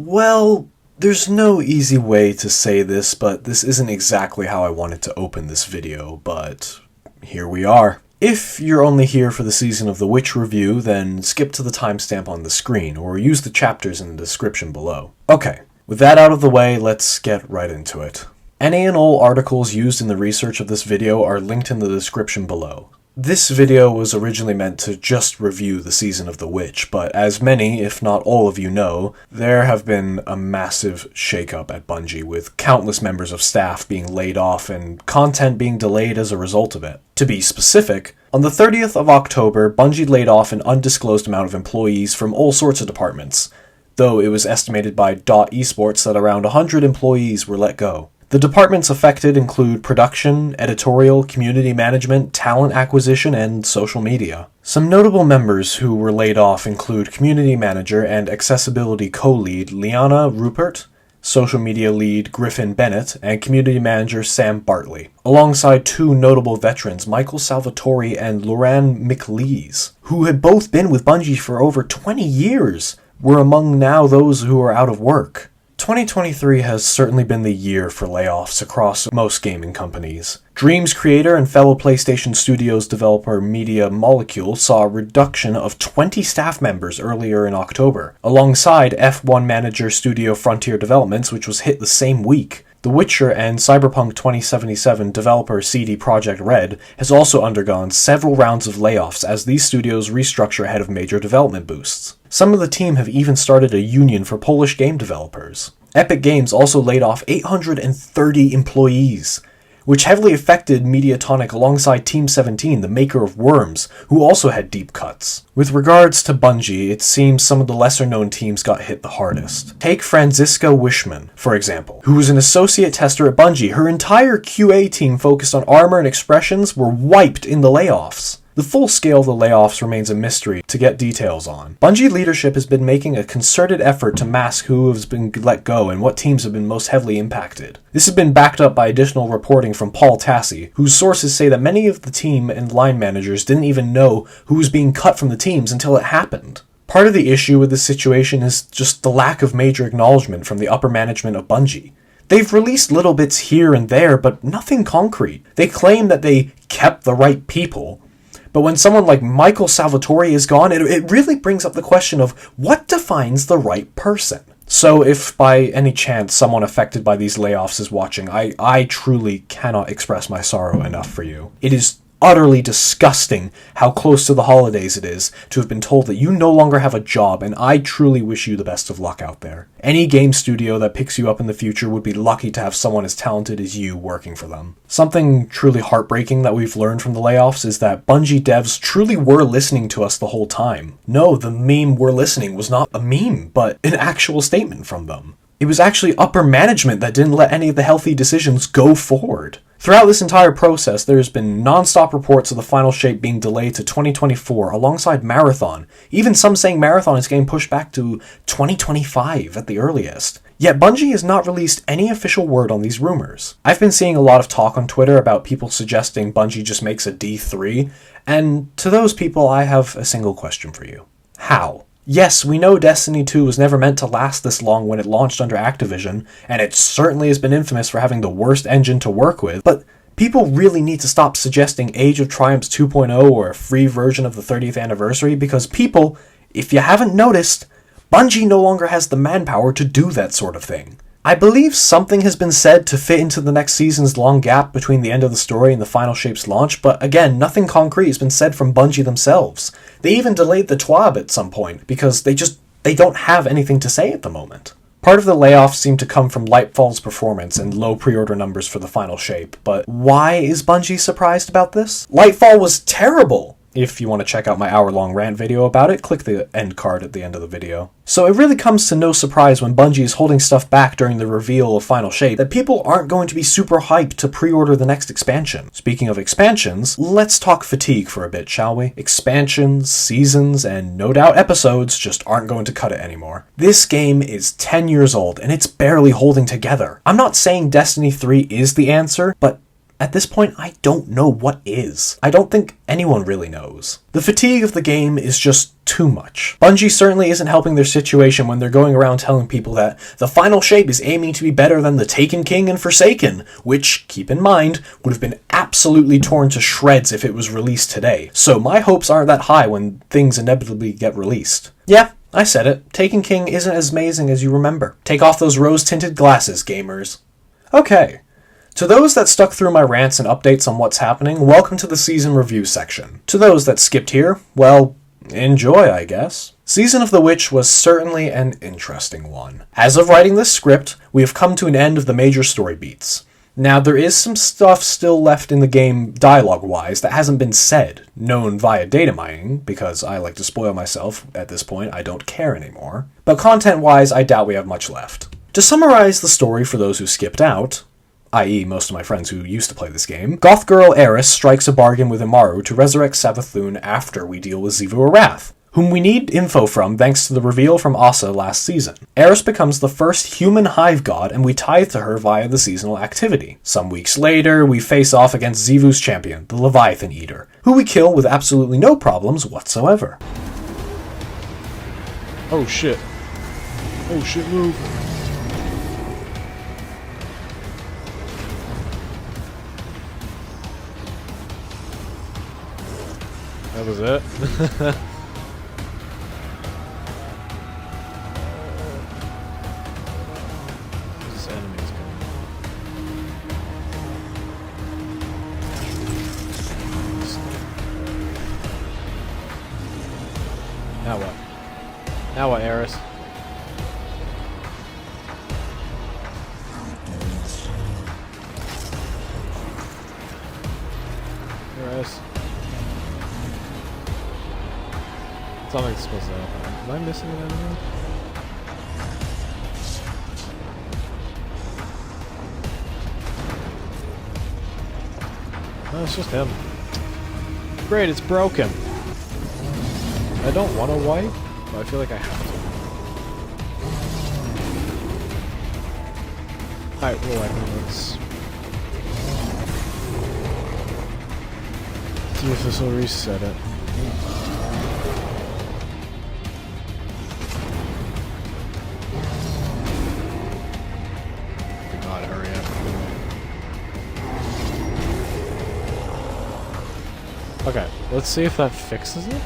Well, there's no easy way to say this, but this isn't exactly how I wanted to open this video, but here we are. If you're only here for the Season of the Witch review, then skip to the timestamp on the screen, or use the chapters in the description below. Okay, with that out of the way, let's get right into it. Any and all articles used in the research of this video are linked in the description below. This video was originally meant to just review the Season of the Witch, but as many, if not all of you know, there have been a massive shakeup at Bungie, with countless members of staff being laid off and content being delayed as a result of it. To be specific, on the 30th of October, Bungie laid off an undisclosed amount of employees from all sorts of departments, though it was estimated by Esports that around 100 employees were let go. The departments affected include production, editorial, community management, talent acquisition, and social media. Some notable members who were laid off include community manager and accessibility co-lead Liana Rupert, social media lead Griffin Bennett, and community manager Sam Bartley, alongside two notable veterans Michael Salvatore and Lauren McLeese, who had both been with Bungie for over 20 years, were among now those who are out of work. 2023 has certainly been the year for layoffs across most gaming companies. Dreams creator and fellow PlayStation Studios developer Media Molecule saw a reduction of 20 staff members earlier in October, alongside F1 manager Studio Frontier Developments, which was hit the same week. The Witcher and Cyberpunk 2077 developer CD Projekt Red has also undergone several rounds of layoffs as these studios restructure ahead of major development boosts. Some of the team have even started a union for Polish game developers. Epic Games also laid off 830 employees, which heavily affected Mediatonic alongside Team 17, the maker of Worms, who also had deep cuts. With regards to Bungie, it seems some of the lesser-known teams got hit the hardest. Take Franziska Wishman, for example, who was an associate tester at Bungie. Her entire QA team focused on armor and expressions were wiped in the layoffs. The full scale of the layoffs remains a mystery to get details on. Bungie leadership has been making a concerted effort to mask who has been let go and what teams have been most heavily impacted. This has been backed up by additional reporting from Paul Tassi, whose sources say that many of the team and line managers didn't even know who was being cut from the teams until it happened. Part of the issue with this situation is just the lack of major acknowledgement from the upper management of Bungie. They've released little bits here and there, but nothing concrete. They claim that they kept the right people, but when someone like Michael Salvatore is gone, it really brings up the question of what defines the right person. So if by any chance someone affected by these layoffs is watching, I truly cannot express my sorrow enough for you. It is utterly disgusting how close to the holidays it is to have been told that you no longer have a job, and I truly wish you the best of luck out there. Any game studio that picks you up in the future would be lucky to have someone as talented as you working for them. Something truly heartbreaking that we've learned from the layoffs is that Bungie devs truly were listening to us the whole time. No, the meme "we're listening" was not a meme, but an actual statement from them. It was actually upper management that didn't let any of the healthy decisions go forward. Throughout this entire process, there's been non-stop reports of the final shape being delayed to 2024 alongside Marathon, even some saying Marathon is getting pushed back to 2025 at the earliest. Yet Bungie has not released any official word on these rumors. I've been seeing a lot of talk on Twitter about people suggesting Bungie just makes a D3, and to those people I have a single question for you. How? Yes, we know Destiny 2 was never meant to last this long when it launched under Activision, and it certainly has been infamous for having the worst engine to work with, but people really need to stop suggesting Age of Triumphs 2.0 or a free version of the 30th anniversary, because people, if you haven't noticed, Bungie no longer has the manpower to do that sort of thing. I believe something has been said to fit into the next season's long gap between the end of the story and the final shape's launch, but again, nothing concrete has been said from Bungie themselves. They even delayed the TWAB at some point, because they don't have anything to say at the moment. Part of the layoffs seem to come from Lightfall's performance and low pre-order numbers for the final shape, but why is Bungie surprised about this? Lightfall was terrible! If you want to check out my hour-long rant video about it, click the end card at the end of the video. So it really comes to no surprise when Bungie is holding stuff back during the reveal of Final Shape that people aren't going to be super hyped to pre-order the next expansion. Speaking of expansions, let's talk fatigue for a bit, shall we? Expansions, seasons, and no doubt episodes just aren't going to cut it anymore. This game is 10 years old and it's barely holding together. I'm not saying Destiny 3 is the answer, but At this point, I don't know what is. I don't think anyone really knows. The fatigue of the game is just too much. Bungie certainly isn't helping their situation when they're going around telling people that the final shape is aiming to be better than the Taken King and Forsaken, which, keep in mind, would have been absolutely torn to shreds if it was released today. So my hopes aren't that high when things inevitably get released. Yeah, I said it. Taken King isn't as amazing as you remember. Take off those rose-tinted glasses, gamers. Okay. To those that stuck through my rants and updates on what's happening, welcome to the season review section. To those that skipped here, well, enjoy, I guess. Season of the Witch was certainly an interesting one. As of writing this script, we have come to an end of the major story beats. Now, there is some stuff still left in the game dialogue-wise that hasn't been said, known via data mining, because I like to spoil myself at this point, I don't care anymore. But content-wise, I doubt we have much left. To summarize the story for those who skipped out, i.e. most of my friends who used to play this game, Goth Girl Eris strikes a bargain with Amaru to resurrect Savathûn after we deal with Xivu Arath, whom we need info from thanks to the reveal from Asa last season. Eris becomes the first human hive god and we tithe to her via the seasonal activity. Some weeks later, we face off against Xivu's champion, the Leviathan Eater, who we kill with absolutely no problems whatsoever. Oh shit. Oh shit, move. That was it. This enemy's coming. Now what? Now what, Eris? Eris. Something's supposed to happen. Am I missing an enemy? No, it's just him. Great, it's broken. I don't want to wipe, but I feel like I have to. Alright, we're wiping this. See if this will reset it. God, hurry up. Okay, let's see if that fixes it.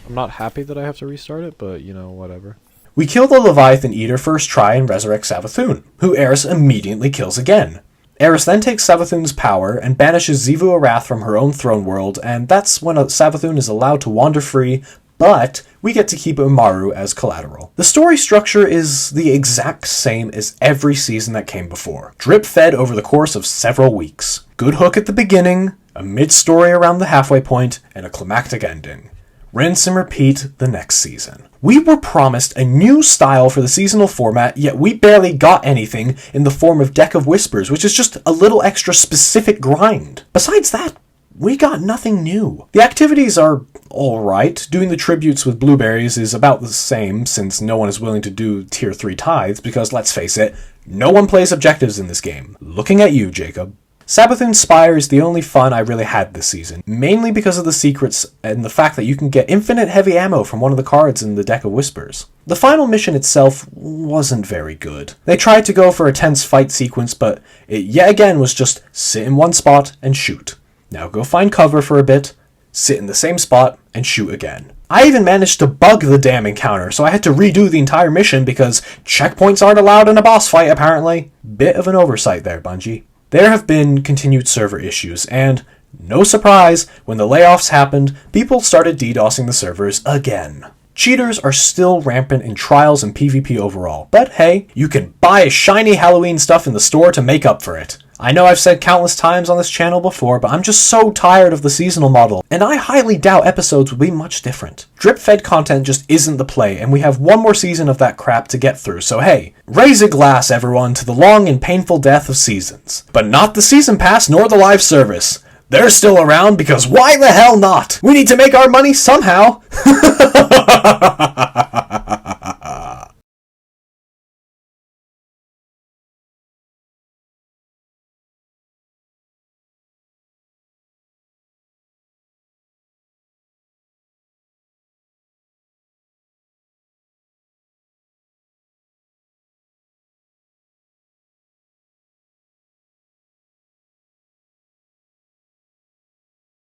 I'm not happy that I have to restart it, but, you know, whatever. We kill the Leviathan Eater first try and resurrect Savathûn, who Eris immediately kills again. Eris then takes Savathûn's power and banishes Xivu Arath from her own throne world, and that's when Savathûn is allowed to wander free, but we get to keep Amaru as collateral. The story structure is the exact same as every season that came before, drip-fed over the course of several weeks. Good hook at the beginning, a mid-story around the halfway point, and a climactic ending. Rinse and repeat the next season. We were promised a new style for the seasonal format, yet we barely got anything in the form of Deck of Whispers, which is just a little extra specific grind. Besides that, we got nothing new. The activities are alright. Doing the tributes with blueberries is about the same, since no one is willing to do tier 3 tithes, because let's face it, no one plays objectives in this game. Looking at you, Jacob. Savathûn's Spire is the only fun I really had this season, mainly because of the secrets and the fact that you can get infinite heavy ammo from one of the cards in the Deck of Whispers. The final mission itself wasn't very good. They tried to go for a tense fight sequence, but it yet again was just sit in one spot and shoot. Now go find cover for a bit, sit in the same spot, and shoot again. I even managed to bug the damn encounter, so I had to redo the entire mission because checkpoints aren't allowed in a boss fight apparently. Bit of an oversight there, Bungie. There have been continued server issues, and, no surprise, when the layoffs happened, people started DDoSing the servers again. Cheaters are still rampant in Trials and PvP overall, but hey, you can buy shiny Halloween stuff in the store to make up for it. I know I've said countless times on this channel before, but I'm just so tired of the seasonal model, and I highly doubt episodes will be much different. Drip-fed content just isn't the play, and we have one more season of that crap to get through, so hey, raise a glass everyone to the long and painful death of seasons. But not the season pass nor the live service. They're still around because why the hell not? We need to make our money somehow.